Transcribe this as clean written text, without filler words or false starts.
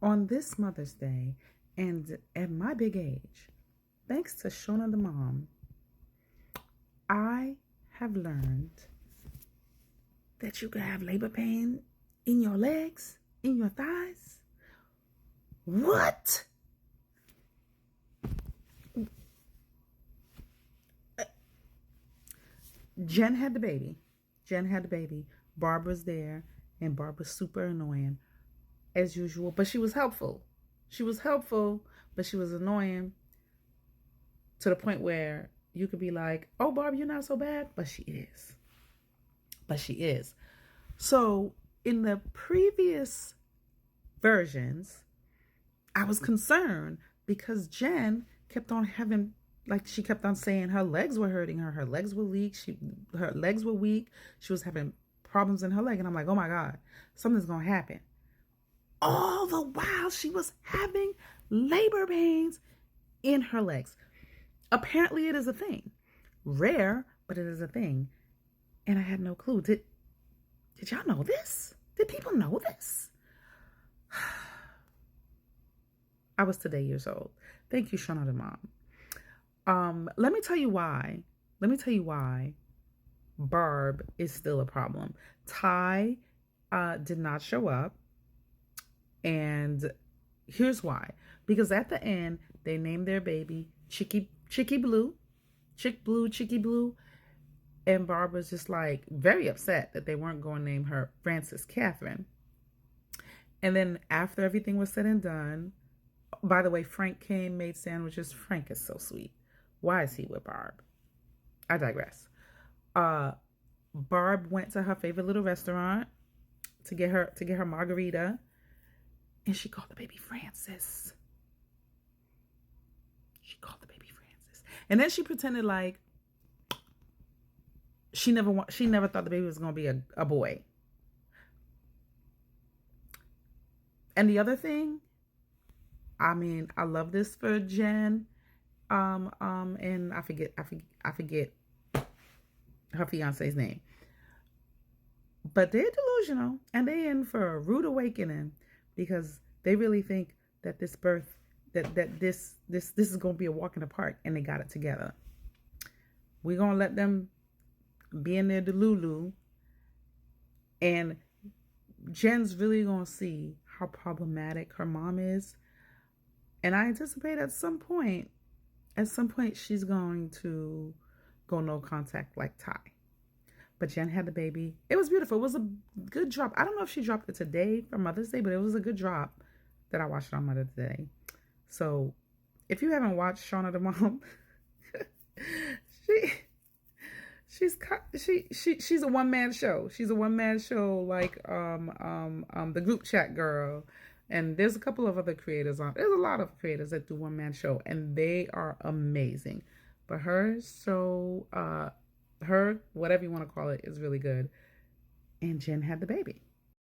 On this Mother's Day, and at my big age, thanks to Shawna the mom, I have learned that you can have labor pain in your legs, in your thighs. What? Jen had the baby. Jen had the baby. Barbara's there, and Barbara's super annoying, as usual. But she was helpful. She was helpful, but she was annoying to the point where you could be like, oh, Barb, you're not so bad. But she is. But she is. So in the previous versions, I was concerned because Jen kept on having, like, she kept on saying her legs were hurting her. Her legs were weak. Her legs were weak. She was having problems in her leg. And I'm like, oh my God, something's going to happen. All the while she was having labor pains in her legs. Apparently it is a thing. Rare, but it is a thing. And I had no clue. Did y'all know this? Did people know this? I was today years old. Thank you, Shawna the mom. Let me tell you why. Barb is still a problem. Ty did not show up. And here's why. Because at the end, they named their baby Chicky Blue. Chicky Blue. And Barb was just like very upset that they weren't going to name her Frances Catherine. And then after everything was said and done, by the way, Frank came, made sandwiches. Frank is so sweet. Why is he with Barb? I digress. Barb went to her favorite little restaurant to get her margarita, and she called the baby Frances. And then she pretended like she never thought the baby was going to be a boy. And the other thing, I mean, I love this for Jen. And I forget her fiance's name. But they're delusional, and they're in for a rude awakening because they really think that this birth, that this is going to be a walk in the park, and they got it together. We're going to let them be in their delulu, and Jen's really going to see how problematic her mom is. And I anticipate at some point she's going to go no contact like Ty. But Jen had the baby. It was beautiful. It was a good drop. I don't know if she dropped it today for Mother's Day, but it was a good drop that I watched on Mother's Day. So if you haven't watched Shawna the mom, she's a one-man show. She's a one-man show like the group chat girl. And there's a couple of other creators on. There's a lot of creators that do one-man show, and they are amazing. But her whatever you want to call it, is really good. And Jen had the baby.